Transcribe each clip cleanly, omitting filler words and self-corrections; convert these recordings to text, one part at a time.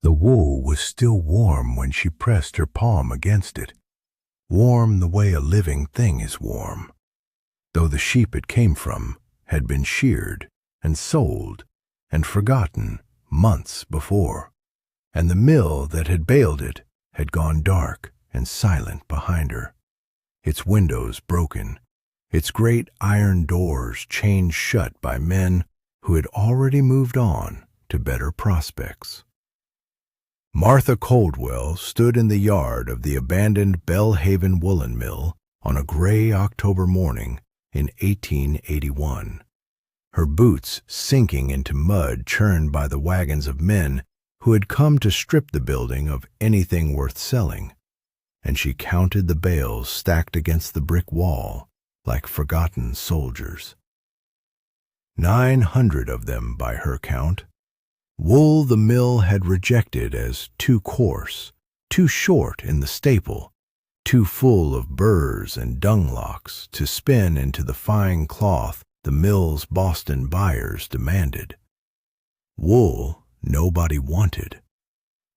The wool was still warm when she pressed her palm against it, warm the way a living thing is warm, though the sheep it came from had been sheared and sold and forgotten months before, and the mill that had baled it had gone dark and silent behind her, its windows broken, its great iron doors chained shut by men who had already moved on to better prospects. Martha Coldwell stood in the yard of the abandoned Bellhaven woolen mill on a gray October morning in 1881, her boots sinking into mud churned by the wagons of men who had come to strip the building of anything worth selling, and she counted the bales stacked against the brick wall like forgotten soldiers. 900 of them by her count. Wool the mill had rejected as too coarse, too short in the staple, too full of burrs and dunglocks to spin into the fine cloth the mill's Boston buyers demanded. Wool nobody wanted.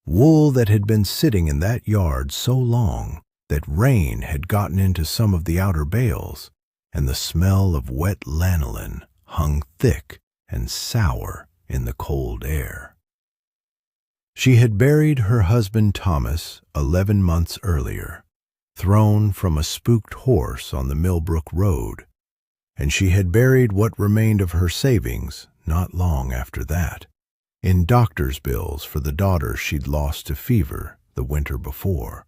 Wool that had been sitting in that yard so long that rain had gotten into some of the outer bales, and the smell of wet lanolin hung thick and sour in the cold air. She had buried her husband Thomas 11 months earlier, thrown from a spooked horse on the Millbrook Road, and she had buried what remained of her savings not long after that, in doctor's bills for the daughter she'd lost to fever the winter before,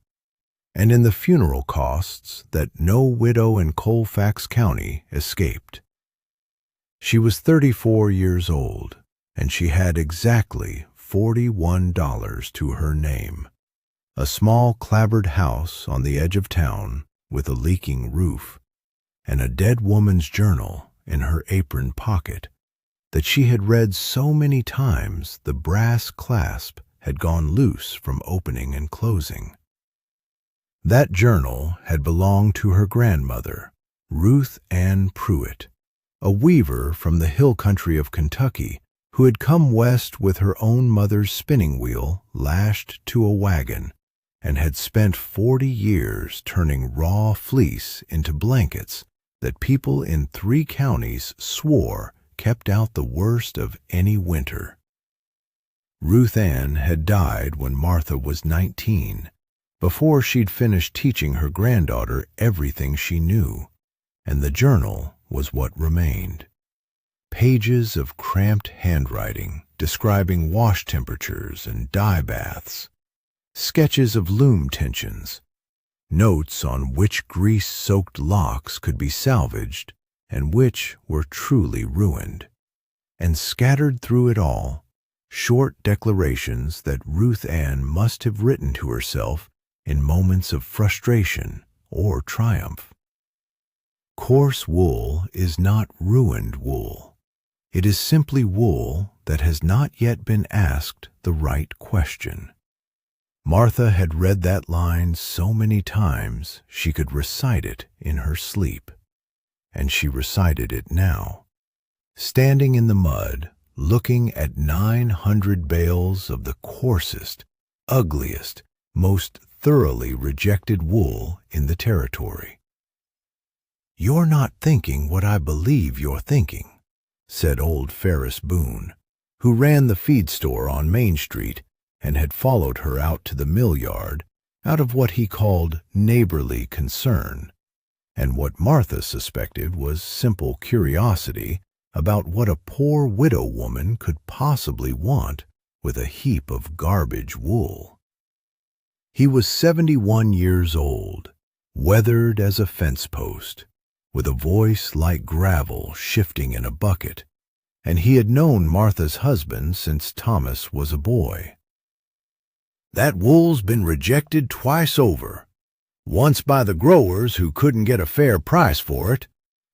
and in the funeral costs that no widow in Colfax County escaped. She was 34 years old, and she had exactly $41 to her name, a small clapboard house on the edge of town with a leaking roof, and a dead woman's journal in her apron pocket that she had read so many times the brass clasp had gone loose from opening and closing. That journal had belonged to her grandmother, Ruth Ann Pruitt, a weaver from the hill country of Kentucky who had come west with her own mother's spinning wheel lashed to a wagon and had spent 40 years turning raw fleece into blankets that people in 3 counties swore kept out the worst of any winter. Ruth Ann had died when Martha was 19, before she'd finished teaching her granddaughter everything she knew, and the journal was what remained. Pages of cramped handwriting describing wash temperatures and dye baths, sketches of loom tensions, notes on which grease-soaked locks could be salvaged and which were truly ruined, and scattered through it all, short declarations that Ruth Ann must have written to herself in moments of frustration or triumph. Coarse wool is not ruined wool. It is simply wool that has not yet been asked the right question. Martha had read that line so many times she could recite it in her sleep, and she recited it now, standing in the mud, looking at 900 bales of the coarsest, ugliest, most thoroughly rejected wool in the territory. "You're not thinking what I believe you're thinking," said old Ferris Boone, who ran the feed store on Main Street and had followed her out to the mill yard out of what he called neighborly concern, and what Martha suspected was simple curiosity about what a poor widow woman could possibly want with a heap of garbage wool. He was 71 years old, weathered as a fence post, with a voice like gravel shifting in a bucket, and he had known Martha's husband since Thomas was a boy. "That wool's been rejected twice over, once by the growers who couldn't get a fair price for it,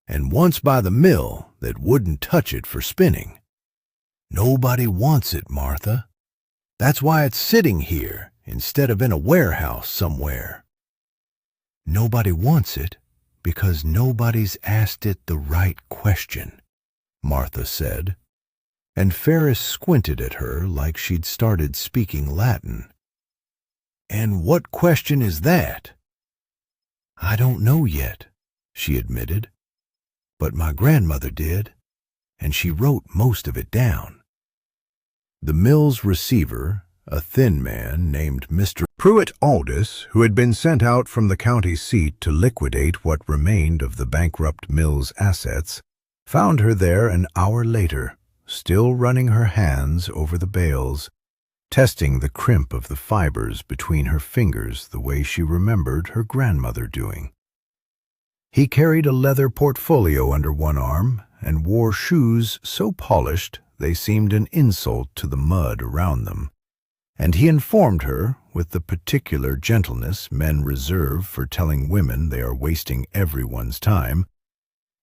and once by the mill that wouldn't touch it for spinning. Nobody wants it, Martha. That's why it's sitting here instead of in a warehouse somewhere." "Nobody wants it because nobody's asked it the right question," Martha said. and Ferris squinted at her like she'd started speaking Latin. "And what question is that?" "I don't know yet," she admitted, "but my grandmother did, and she wrote most of it down." The mill's receiver, a thin man named Mr. Pruitt Aldous, who had been sent out from the county seat to liquidate what remained of the bankrupt mill's assets, found her there an hour later, still running her hands over the bales, testing the crimp of the fibers between her fingers the way she remembered her grandmother doing. He carried a leather portfolio under one arm and wore shoes so polished they seemed an insult to the mud around them, and he informed her, with the particular gentleness men reserve for telling women they are wasting everyone's time,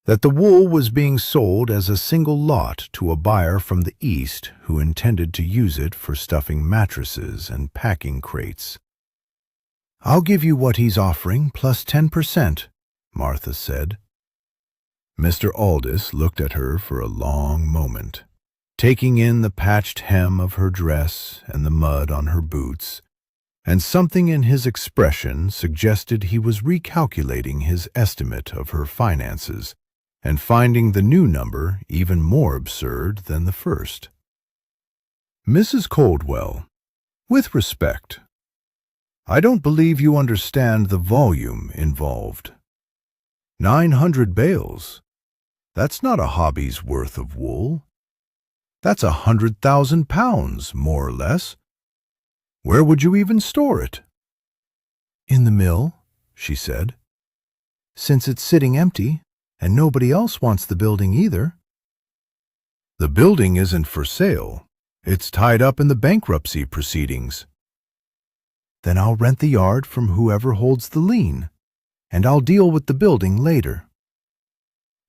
that the wool was being sold as a single lot to a buyer from the East who intended to use it for stuffing mattresses and packing crates. "I'll give you what he's offering, plus 10%, Martha said. Mr. Aldous looked at her for a long moment, taking in the patched hem of her dress and the mud on her boots, and something in his expression suggested he was recalculating his estimate of her finances and finding the new number even more absurd than the first. "Mrs. Coldwell, with respect, I don't believe you understand the volume involved. 900 bales. That's not a hobby's worth of wool. That's 100,000 pounds, more or less. Where would you even store it?" "In the mill," she said, "since it's sitting empty, and nobody else wants the building either." "The building isn't for sale. It's tied up in the bankruptcy proceedings." "Then I'll rent the yard from whoever holds the lien, and I'll deal with the building later."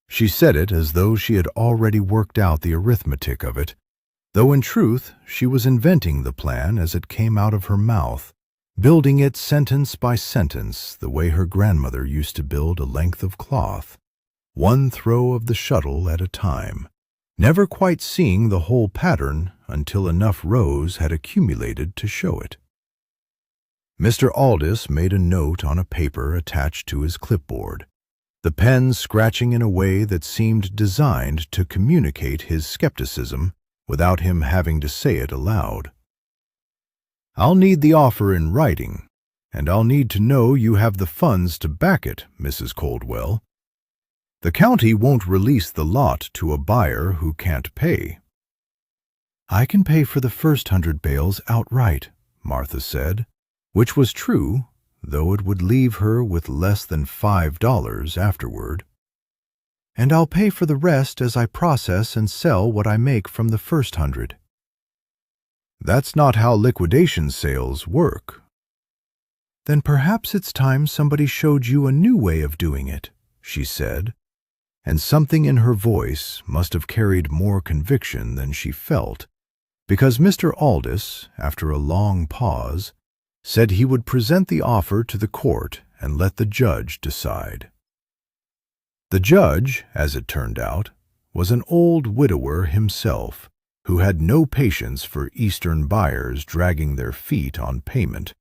She said it as though she had already worked out the arithmetic of it, though in truth she was inventing the plan as it came out of her mouth, building it sentence by sentence the way her grandmother used to build a length of cloth, one throw of the shuttle at a time, never quite seeing the whole pattern until enough rows had accumulated to show it. Mr. Aldous made a note on a paper attached to his clipboard, the pen scratching in a way that seemed designed to communicate his skepticism without him having to say it aloud. "I'll need the offer in writing, and I'll need to know you have the funds to back it, Mrs. Coldwell. The county won't release the lot to a buyer who can't pay." "I can pay for the first 100 bales outright," Martha said, which was true, though it would leave her with less than $5 afterward. "And I'll pay for the rest as I process and sell what I make from the first 100. "That's not how liquidation sales work." "Then perhaps it's time somebody showed you a new way of doing it," she said, and something in her voice must have carried more conviction than she felt, because Mr. Aldous, after a long pause, said he would present the offer to the court and let the judge decide. The judge, as it turned out, was an old widower himself, who had no patience for Eastern buyers dragging their feet on payment,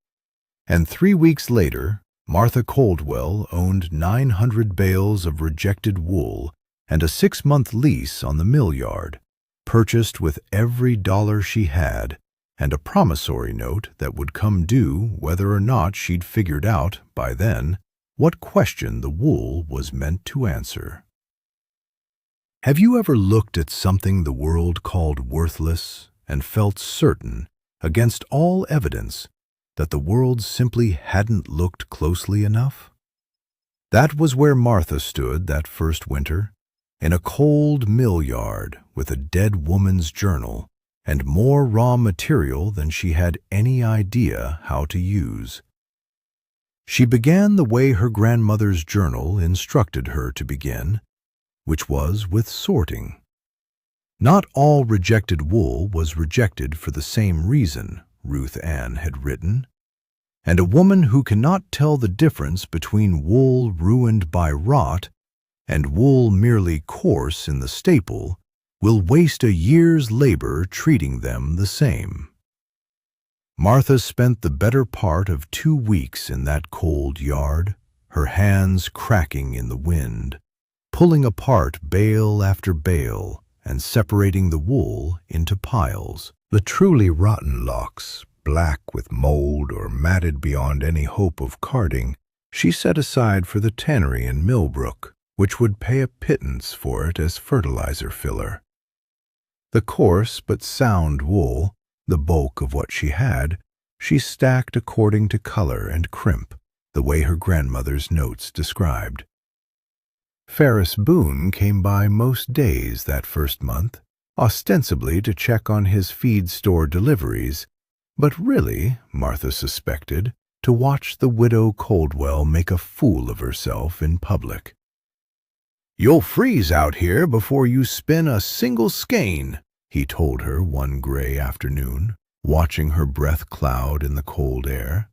and 3 weeks later Martha Coldwell owned 900 bales of rejected wool and a 6-month lease on the mill yard, purchased with every dollar she had, and a promissory note that would come due whether or not she'd figured out, by then, what question the wool was meant to answer. Have you ever looked at something the world called worthless and felt certain, against all evidence, that the world simply hadn't looked closely enough? That was where Martha stood that first winter, in a cold mill yard with a dead woman's journal and more raw material than she had any idea how to use. She began the way her grandmother's journal instructed her to begin, which was with sorting. Not all rejected wool was rejected for the same reason, Ruth Ann had written, and a woman who cannot tell the difference between wool ruined by rot and wool merely coarse in the staple will waste a year's labor treating them the same. Martha spent the better part of 2 weeks in that cold yard, her hands cracking in the wind, pulling apart bale after bale and separating the wool into piles. The truly rotten locks, black with mold or matted beyond any hope of carding, she set aside for the tannery in Millbrook, which would pay a pittance for it as fertilizer filler. The coarse but sound wool, the bulk of what she had, she stacked according to color and crimp, the way her grandmother's notes described. Ferris Boone came by most days that first month, ostensibly to check on his feed store deliveries, but really, Martha suspected, to watch the widow Coldwell make a fool of herself in public. "You'll freeze out here before you spin a single skein," he told her one gray afternoon, watching her breath cloud in the cold air.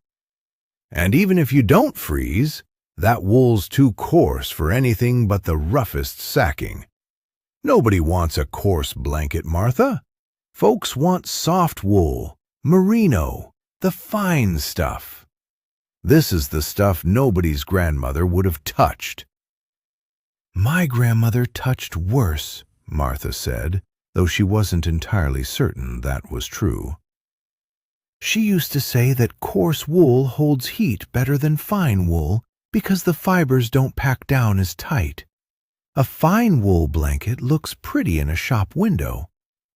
"And even if you don't freeze, that wool's too coarse for anything but the roughest sacking. Nobody wants a coarse blanket, Martha. Folks want soft wool, merino, the fine stuff. This is the stuff nobody's grandmother would have touched." "My grandmother touched worse," Martha said, though she wasn't entirely certain that was true. "She used to say that coarse wool holds heat better than fine wool because the fibers don't pack down as tight. A fine wool blanket looks pretty in a shop window.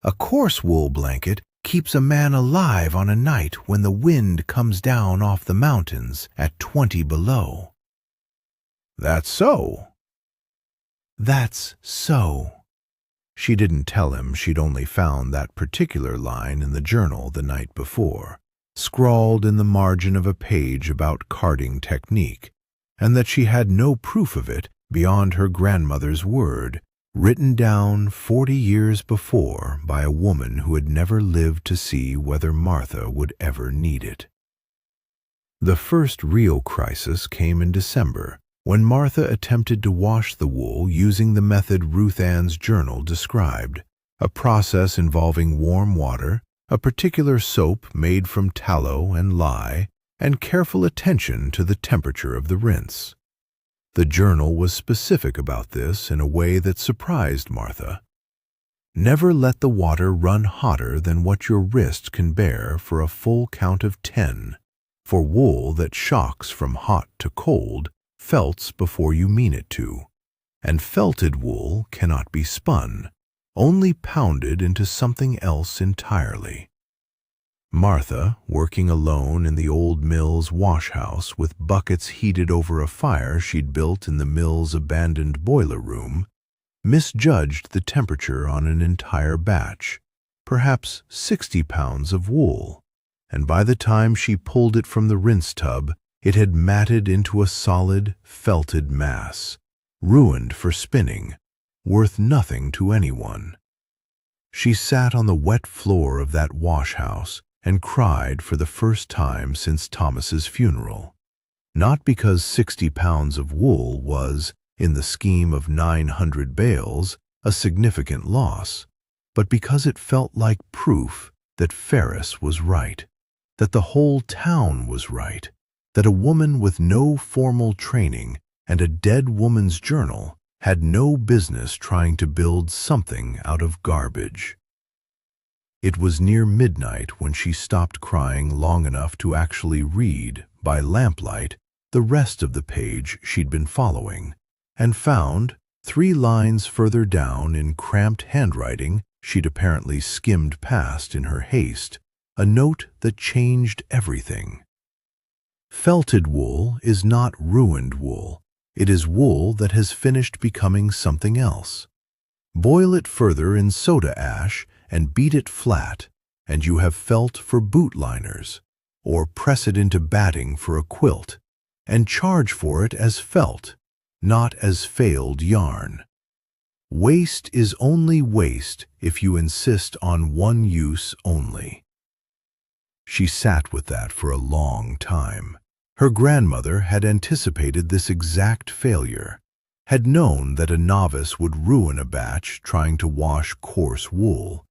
A coarse wool blanket keeps a man alive on a night when the wind comes down off the mountains at 20 below. "That's so." "That's so." She didn't tell him she'd only found that particular line in the journal the night before, scrawled in the margin of a page about carding technique, and that she had no proof of it beyond her grandmother's word, written down 40 years before by a woman who had never lived to see whether Martha would ever need it. The first real crisis came in December, when Martha attempted to wash the wool using the method Ruth Ann's journal described, a process involving warm water, a particular soap made from tallow and lye, and careful attention to the temperature of the rinse. The journal was specific about this in a way that surprised Martha. Never let the water run hotter than what your wrist can bear for a full count of 10. For wool that shocks from hot to cold felts before you mean it to, and felted wool cannot be spun, only pounded into something else entirely. Martha, working alone in the old mill's wash-house with buckets heated over a fire she'd built in the mill's abandoned boiler room, misjudged the temperature on an entire batch, perhaps 60 pounds of wool, and by the time she pulled it from the rinse tub, it had matted into a solid, felted mass, ruined for spinning, worth nothing to anyone. She sat on the wet floor of that wash-house and cried for the first time since Thomas's funeral, not because 60 pounds of wool was, in the scheme of 900 bales, a significant loss, but because it felt like proof that Ferris was right, that the whole town was right, that a woman with no formal training and a dead woman's journal had no business trying to build something out of garbage. It was near midnight when she stopped crying long enough to actually read, by lamplight, the rest of the page she'd been following, and found, 3 lines further down in cramped handwriting she'd apparently skimmed past in her haste, a note that changed everything. Felted wool is not ruined wool. It is wool that has finished becoming something else. Boil it further in soda ash and beat it flat, and you have felt for boot liners, or press it into batting for a quilt, and charge for it as felt, not as failed yarn. Waste is only waste if you insist on one use only. She sat with that for a long time. Her grandmother had anticipated this exact failure, had known that a novice would ruin a batch trying to wash coarse wool,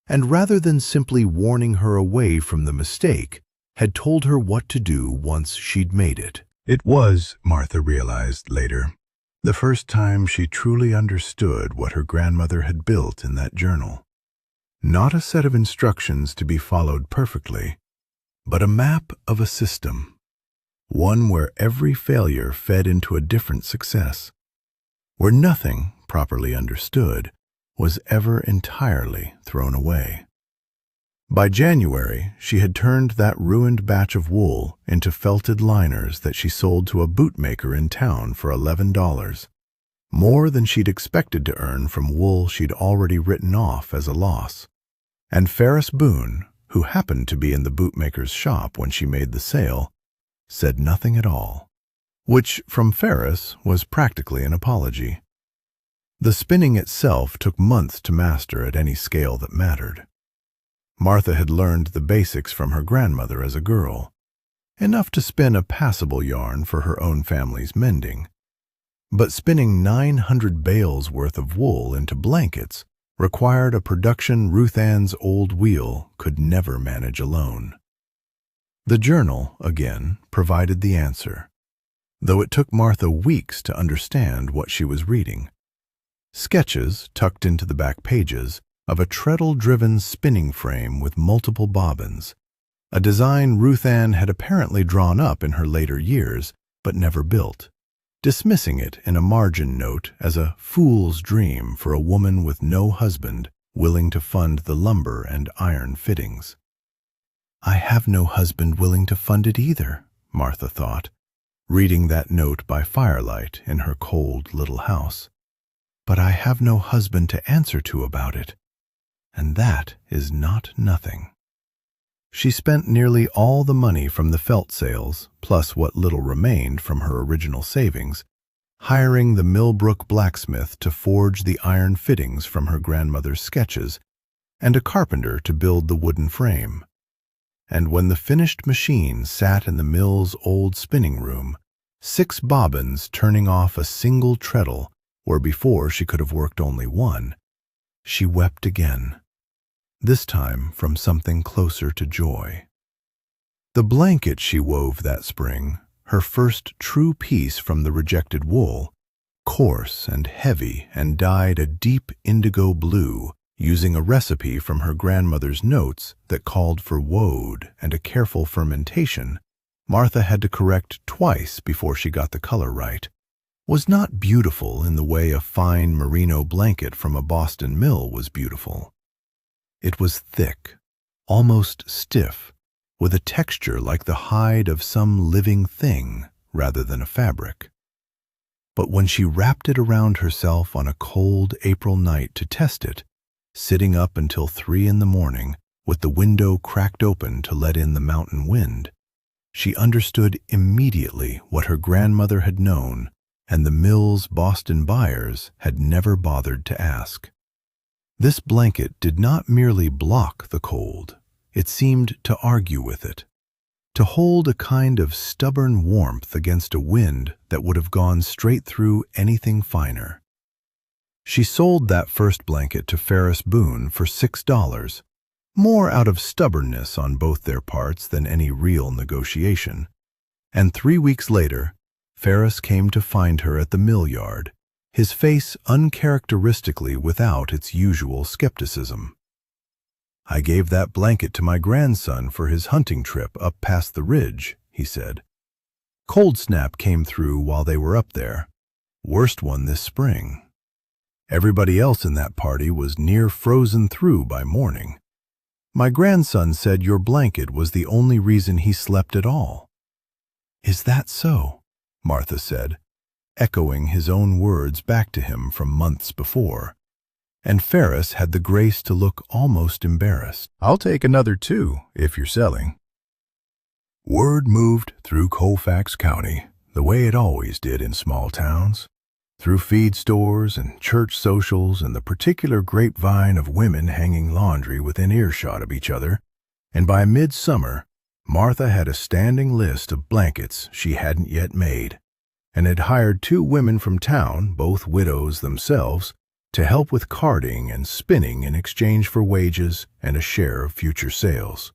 and rather than simply warning her away from the mistake, had told her what to do once she'd made it. It was, Martha realized later, the first time she truly understood what her grandmother had built in that journal. Not a set of instructions to be followed perfectly, but a map of a system, one where every failure fed into a different success, where nothing, properly understood, was ever entirely thrown away. By January, she had turned that ruined batch of wool into felted liners that she sold to a bootmaker in town for $11, more than she'd expected to earn from wool she'd already written off as a loss. And Ferris Boone, who happened to be in the bootmaker's shop when she made the sale, said nothing at all, which from Ferris was practically an apology. The spinning itself took months to master at any scale that mattered. Martha had learned the basics from her grandmother as a girl, enough to spin a passable yarn for her own family's mending. But spinning 900 bales worth of wool into blankets required a production Ruth Ann's old wheel could never manage alone. The journal, again, provided the answer, though it took Martha weeks to understand what she was reading. Sketches, tucked into the back pages, of a treadle-driven spinning frame with multiple bobbins, a design Ruth Ann had apparently drawn up in her later years, but never built, dismissing it in a margin note as a fool's dream for a woman with no husband willing to fund the lumber and iron fittings. "I have no husband willing to fund it either," Martha thought, reading that note by firelight in her cold little house. "But I have no husband to answer to about it, and that is not nothing." She spent nearly all the money from the felt sales, plus what little remained from her original savings, hiring the Millbrook blacksmith to forge the iron fittings from her grandmother's sketches, and a carpenter to build the wooden frame. And when the finished machine sat in the mill's old spinning room, 6 bobbins turning off a single treadle where before she could have worked only one, she wept again, this time from something closer to joy. The blanket she wove that spring, her first true piece from the rejected wool, coarse and heavy and dyed a deep indigo blue, using a recipe from her grandmother's notes that called for woad and a careful fermentation Martha had to correct twice before she got the color right, was not beautiful in the way a fine merino blanket from a Boston mill was beautiful. It was thick, almost stiff, with a texture like the hide of some living thing rather than a fabric. But when she wrapped it around herself on a cold April night to test it, sitting up until 3 in the morning with the window cracked open to let in the mountain wind, she understood immediately what her grandmother had known and the mill's Boston buyers had never bothered to ask. This blanket did not merely block the cold, it seemed to argue with it, to hold a kind of stubborn warmth against a wind that would have gone straight through anything finer. She sold that first blanket to Ferris Boone for $6, more out of stubbornness on both their parts than any real negotiation, and 3 weeks later, Ferris came to find her at the mill yard, his face uncharacteristically without its usual skepticism. "I gave that blanket to my grandson for his hunting trip up past the ridge," he said. "Cold snap came through while they were up there. Worst one this spring. Everybody else in that party was near frozen through by morning. My grandson said your blanket was the only reason he slept at all." "Is that so?" Martha said, echoing his own words back to him from months before, and Ferris had the grace to look almost embarrassed. "I'll take another too, if you're selling." Word moved through Colfax County the way it always did in small towns, through feed stores and church socials and the particular grapevine of women hanging laundry within earshot of each other, and by midsummer, Martha had a standing list of blankets she hadn't yet made, and had hired 2 women from town, both widows themselves, to help with carding and spinning in exchange for wages and a share of future sales.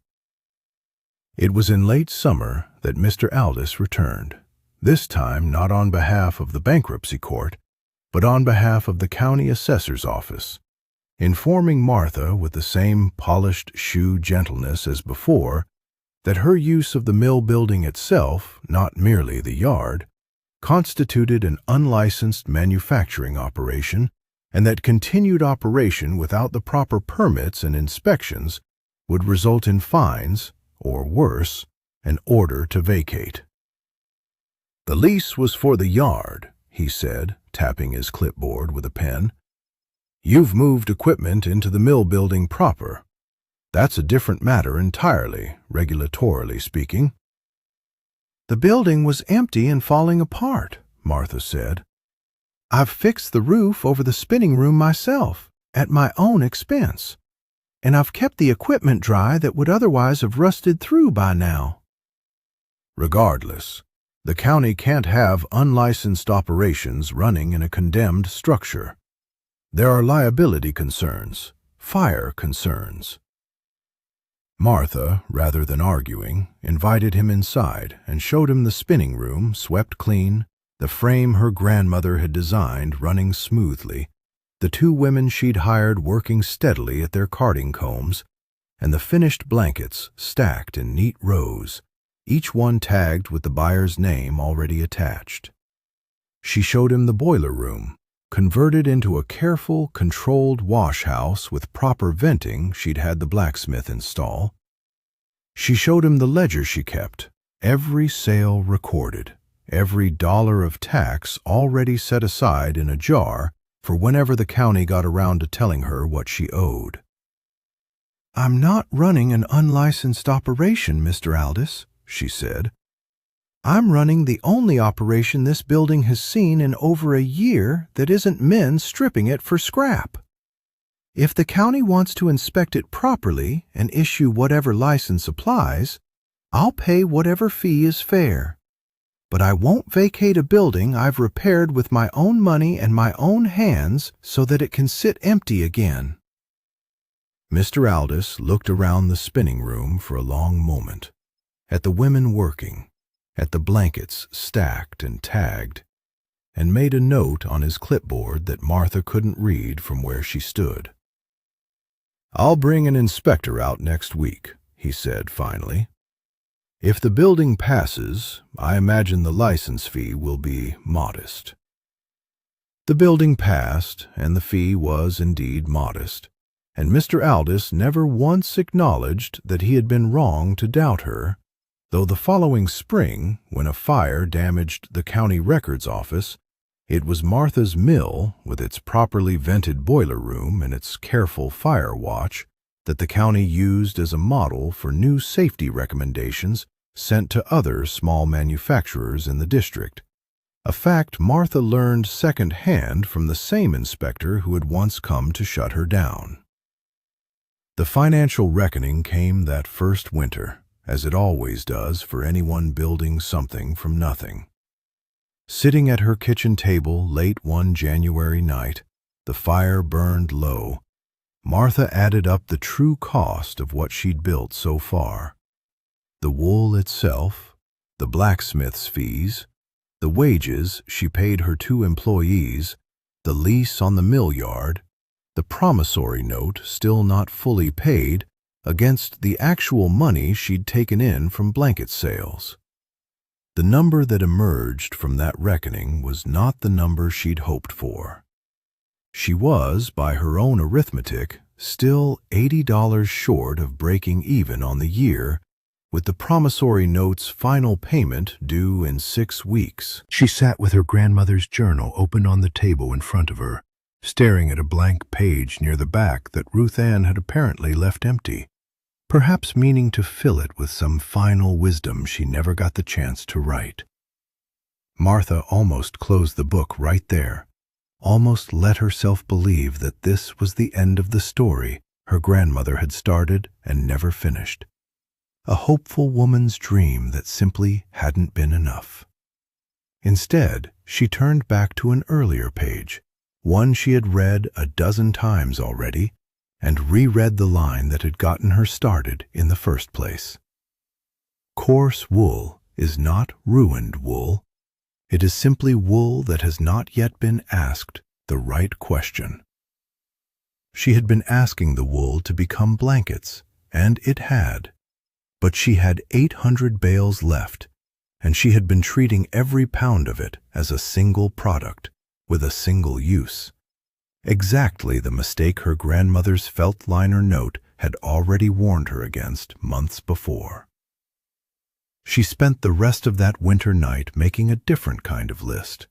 It was in late summer that Mr. Aldous returned, this time not on behalf of the bankruptcy court, but on behalf of the county assessor's office, informing Martha with the same polished shoe gentleness as before that her use of the mill building itself, not merely the yard, constituted an unlicensed manufacturing operation, and that continued operation without the proper permits and inspections would result in fines, or worse, an order to vacate. "The lease was for the yard," he said, tapping his clipboard with a pen. "You've moved equipment into the mill building proper. That's a different matter entirely, regulatorily speaking." "The building was empty and falling apart," Martha said. "I've fixed the roof over the spinning room myself, at my own expense, and I've kept the equipment dry that would otherwise have rusted through by now." "Regardless, the county can't have unlicensed operations running in a condemned structure. There are liability concerns, fire concerns." Martha, rather than arguing, invited him inside and showed him the spinning room swept clean, the frame her grandmother had designed running smoothly, the 2 women she'd hired working steadily at their carding combs, and the finished blankets stacked in neat rows, each one tagged with the buyer's name already attached. She showed him the boiler room, converted into a careful, controlled wash house with proper venting she'd had the blacksmith install. She showed him the ledger she kept, every sale recorded, every dollar of tax already set aside in a jar for whenever the county got around to telling her what she owed. "I'm not running an unlicensed operation, Mr. Aldous," she said. "I'm running the only operation this building has seen in over a year that isn't men stripping it for scrap. If the county wants to inspect it properly and issue whatever license applies, I'll pay whatever fee is fair. But I won't vacate a building I've repaired with my own money and my own hands so that it can sit empty again." Mr. Aldous looked around the spinning room for a long moment, at the women working, at the blankets stacked and tagged, and made a note on his clipboard that Martha couldn't read from where she stood. "I'll bring an inspector out next week," he said finally. "If the building passes, I imagine the license fee will be modest." The building passed, and the fee was indeed modest, and Mr. Aldous never once acknowledged that he had been wrong to doubt her, though the following spring, when a fire damaged the county records office, it was Martha's mill, with its properly vented boiler room and its careful fire watch, that the county used as a model for new safety recommendations sent to other small manufacturers in the district, a fact Martha learned second-hand from the same inspector who had once come to shut her down. The financial reckoning came that first winter, as it always does for anyone building something from nothing. Sitting at her kitchen table late one January night, the fire burned low, Martha added up the true cost of what she'd built so far. The wool itself, the blacksmith's fees, the wages she paid her 2 employees, the lease on the mill yard, the promissory note still not fully paid, against the actual money she'd taken in from blanket sales. The number that emerged from that reckoning was not the number she'd hoped for. She was, by her own arithmetic, still $80 short of breaking even on the year, with the promissory note's final payment due in 6 weeks. She sat with her grandmother's journal open on the table in front of her, staring at a blank page near the back that Ruth Ann had apparently left empty, perhaps meaning to fill it with some final wisdom she never got the chance to write. Martha almost closed the book right there, almost let herself believe that this was the end of the story her grandmother had started and never finished. A hopeful woman's dream that simply hadn't been enough. Instead, she turned back to an earlier page, one she had read a dozen times already, and reread the line that had gotten her started in the first place. Coarse wool is not ruined wool. It is simply wool that has not yet been asked the right question. She had been asking the wool to become blankets, and it had. But she had 800 bales left, and she had been treating every pound of it as a single product, with a single use. Exactly the mistake her grandmother's felt liner note had already warned her against months before. She spent the rest of that winter night making a different kind of list.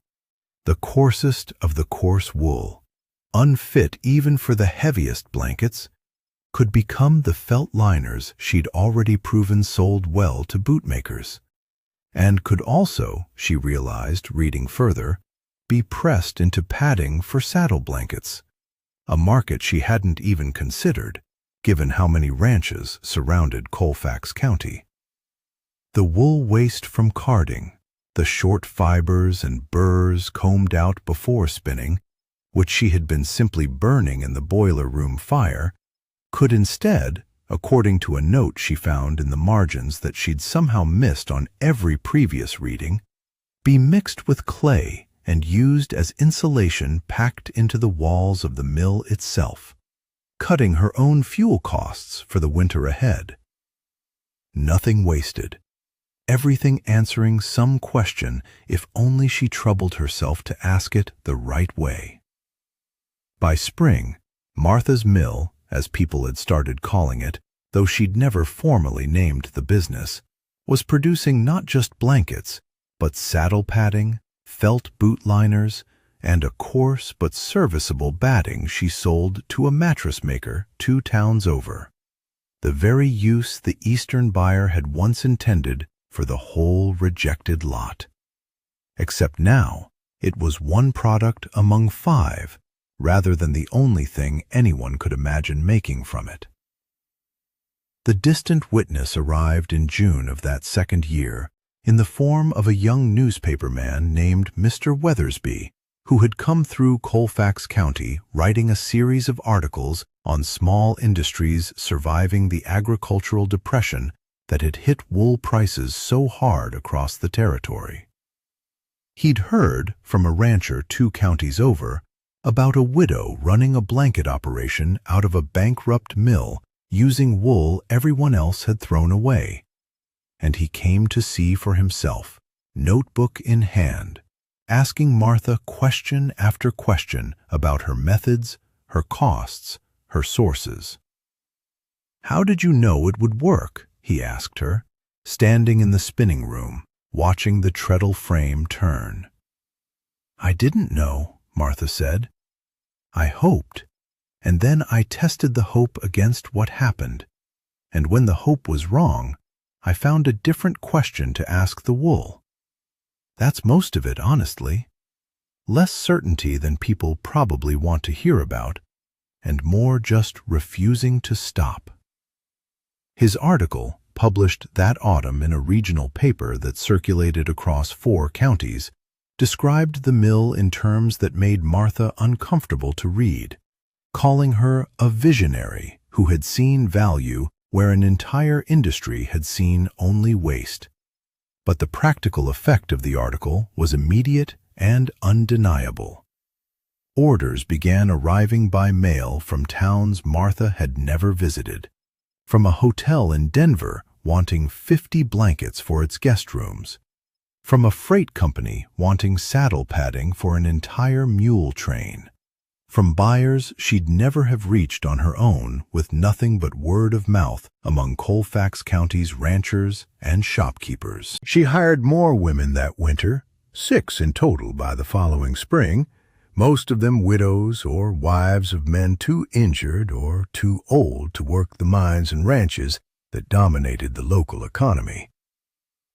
The coarsest of the coarse wool, unfit even for the heaviest blankets, could become the felt liners she'd already proven sold well to bootmakers, and could also, she realized reading further, be pressed into padding for saddle blankets, a market she hadn't even considered, given how many ranches surrounded Colfax County. The wool waste from carding, the short fibers and burrs combed out before spinning, which she had been simply burning in the boiler room fire, could instead, according to a note she found in the margins that she'd somehow missed on every previous reading, be mixed with clay and used as insulation packed into the walls of the mill itself, cutting her own fuel costs for the winter ahead. Nothing wasted. Everything answering some question if only she troubled herself to ask it the right way. By spring, Martha's Mill, as people had started calling it, though she'd never formally named the business, was producing not just blankets, but saddle padding, felt boot liners, and a coarse but serviceable batting she sold to a mattress maker 2 towns over. The very use the Eastern buyer had once intended for the whole rejected lot. Except now, it was one product among 5, rather than the only thing anyone could imagine making from it. The distant witness arrived in June of that second year in the form of a young newspaperman named Mr. Weathersby, who had come through Colfax County writing a series of articles on small industries surviving the agricultural depression that had hit wool prices so hard across the territory. He'd heard from a rancher 2 counties over about a widow running a blanket operation out of a bankrupt mill using wool everyone else had thrown away, and he came to see for himself, notebook in hand, asking Martha question after question about her methods, her costs, her sources. "How did you know it would work?" he asked her, standing in the spinning room, watching the treadle frame turn. "I didn't know," Martha said. "I hoped, and then I tested the hope against what happened, and when the hope was wrong, I found a different question to ask the wool. That's most of it, honestly. Less certainty than people probably want to hear about, and more just refusing to stop." His article, published that autumn in a regional paper that circulated across 4 counties, described the mill in terms that made Martha uncomfortable to read, calling her a visionary who had seen value where an entire industry had seen only waste. But the practical effect of the article was immediate and undeniable. Orders began arriving by mail from towns Martha had never visited, from a hotel in Denver wanting 50 blankets for its guest rooms, from a freight company wanting saddle padding for an entire mule train, from buyers she'd never have reached on her own with nothing but word of mouth among Colfax County's ranchers and shopkeepers. She hired more women that winter, 6 in total by the following spring, most of them widows or wives of men too injured or too old to work the mines and ranches that dominated the local economy.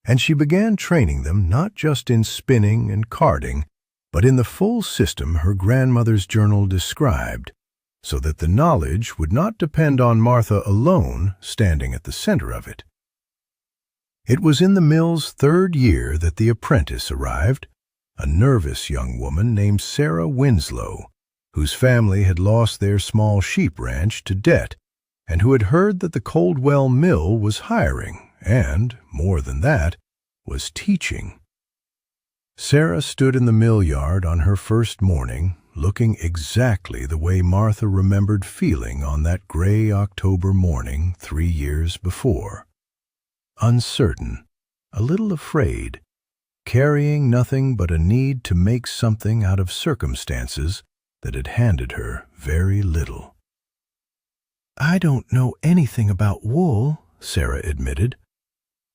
And she began training them not just in spinning and carding, but in the full system her grandmother's journal described, so that the knowledge would not depend on Martha alone standing at the center of it. It was in the mill's 3rd year that the apprentice arrived, a nervous young woman named Sarah Winslow, whose family had lost their small sheep ranch to debt, and who had heard that the Coldwell Mill was hiring and, more than that, was teaching. Sarah stood in the mill yard on her first morning, looking exactly the way Martha remembered feeling on that gray October morning 3 years before. Uncertain, a little afraid, carrying nothing but a need to make something out of circumstances that had handed her very little. "I don't know anything about wool," Sarah admitted.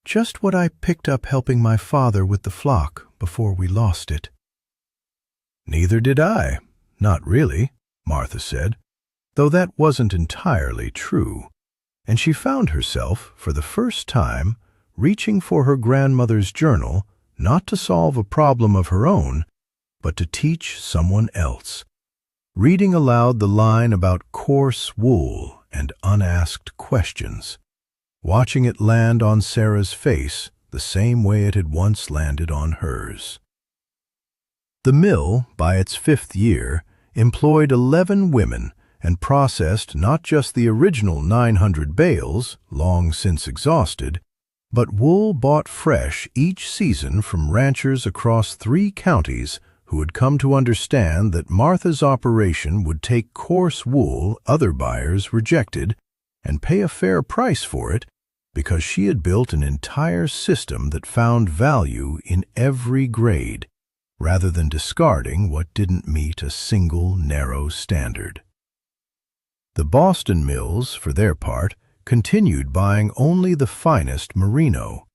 "Just what I picked up helping my father with the flock before we lost it." "Neither did I, not really," Martha said, though that wasn't entirely true, and she found herself, for the first time, reaching for her grandmother's journal, not to solve a problem of her own, but to teach someone else, reading aloud the line about coarse wool and unasked questions, watching it land on Sarah's face the same way it had once landed on hers. The mill, by its 5th year, employed 11 women and processed not just the original 900 bales, long since exhausted, but wool bought fresh each season from ranchers across 3 counties who had come to understand that Martha's operation would take coarse wool other buyers rejected and pay a fair price for it because she had built an entire system that found value in every grade, rather than discarding what didn't meet a single narrow standard. The Boston mills, for their part, continued buying only the finest merino,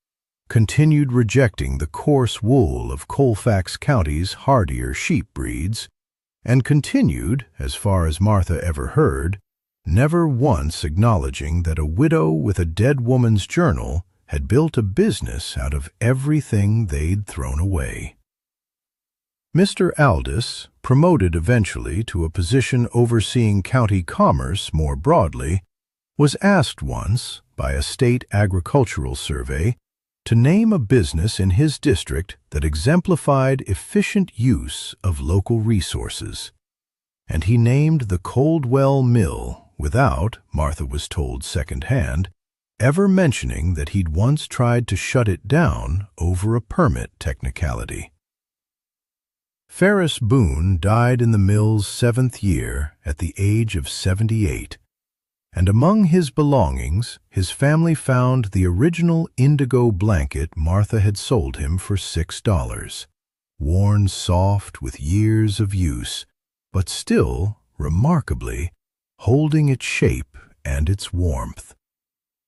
continued rejecting the coarse wool of Colfax County's hardier sheep breeds, and continued, as far as Martha ever heard, never once acknowledging that a widow with a dead woman's journal had built a business out of everything they'd thrown away. Mr. Aldous, promoted eventually to a position overseeing county commerce more broadly, was asked once, by a state agricultural survey, to name a business in his district that exemplified efficient use of local resources. And he named the Coldwell Mill without, Martha was told secondhand, ever mentioning that he'd once tried to shut it down over a permit technicality. Ferris Boone died in the mill's 7th year at the age of 78, and among his belongings his family found the original indigo blanket Martha had sold him for $6, worn soft with years of use, but still, remarkably, holding its shape and its warmth.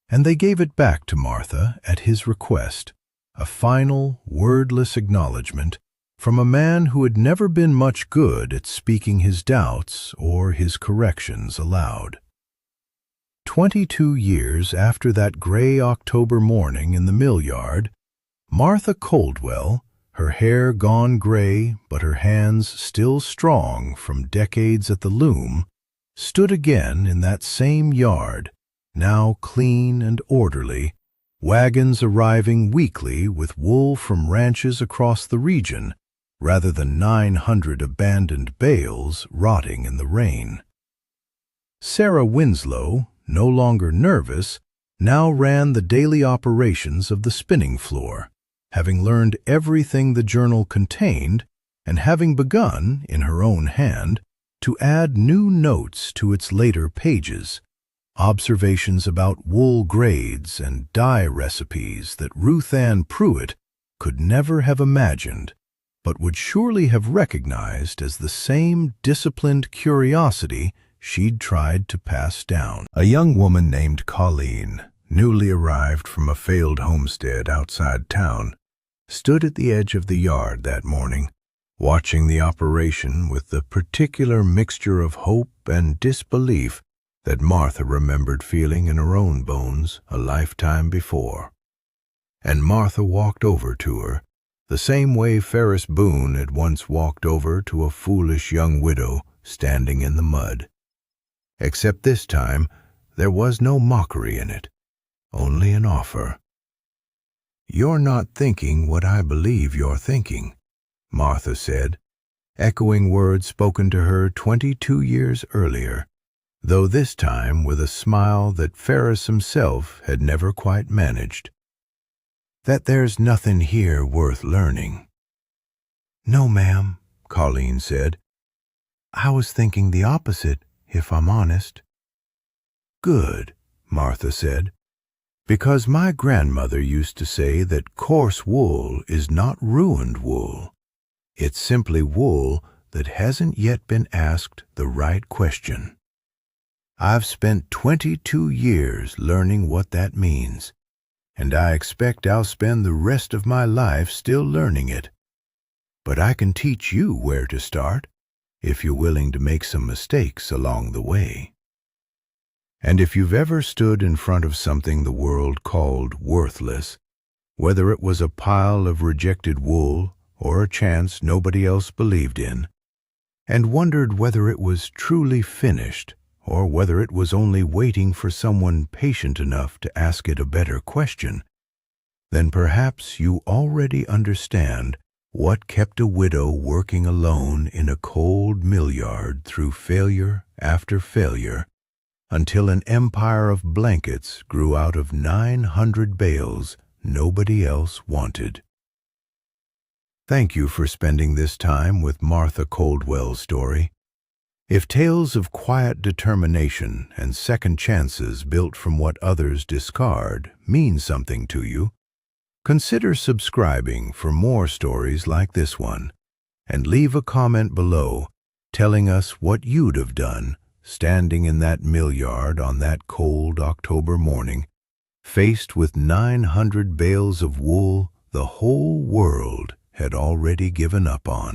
And they gave it back to Martha at his request, a final, wordless acknowledgment from a man who had never been much good at speaking his doubts or his corrections aloud. 22 years after that gray October morning in the mill yard, Martha Coldwell, her hair gone gray but her hands still strong from decades at the loom, stood again in that same yard, now clean and orderly, wagons arriving weekly with wool from ranches across the region, rather than 900 abandoned bales rotting in the rain. Sarah Winslow, no longer nervous, now ran the daily operations of the spinning floor, having learned everything the journal contained and having begun, in her own hand, to add new notes to its later pages, observations about wool grades and dye recipes that Ruth Ann Pruitt could never have imagined, but would surely have recognized as the same disciplined curiosity she'd tried to pass down. A young woman named Colleen, newly arrived from a failed homestead outside town, stood at the edge of the yard that morning, watching the operation with the particular mixture of hope and disbelief that Martha remembered feeling in her own bones a lifetime before. And Martha walked over to her, the same way Ferris Boone had once walked over to a foolish young widow standing in the mud. Except this time, there was no mockery in it, only an offer. "You're not thinking what I believe you're thinking," Martha said, echoing words spoken to her 22 years earlier, though this time with a smile that Ferris himself had never quite managed. That there's nothing here worth learning. No, ma'am, Colleen said. I was thinking the opposite, if I'm honest. Good, Martha said, because my grandmother used to say that coarse wool is not ruined wool. It's simply wool that hasn't yet been asked the right question. I've spent 22 years learning what that means, and I expect I'll spend the rest of my life still learning it. But I can teach you where to start, if you're willing to make some mistakes along the way. And if you've ever stood in front of something the world called worthless, whether it was a pile of rejected wool or a chance nobody else believed in, and wondered whether it was truly finished or whether it was only waiting for someone patient enough to ask it a better question, then perhaps you already understand what kept a widow working alone in a cold mill yard through failure after failure, until an empire of blankets grew out of 900 bales nobody else wanted. Thank you for spending this time with Martha Coldwell's story. If tales of quiet determination and second chances built from what others discard mean something to you, consider subscribing for more stories like this one, and leave a comment below telling us what you'd have done standing in that mill yard on that cold October morning, faced with 900 bales of wool the whole world had already given up on.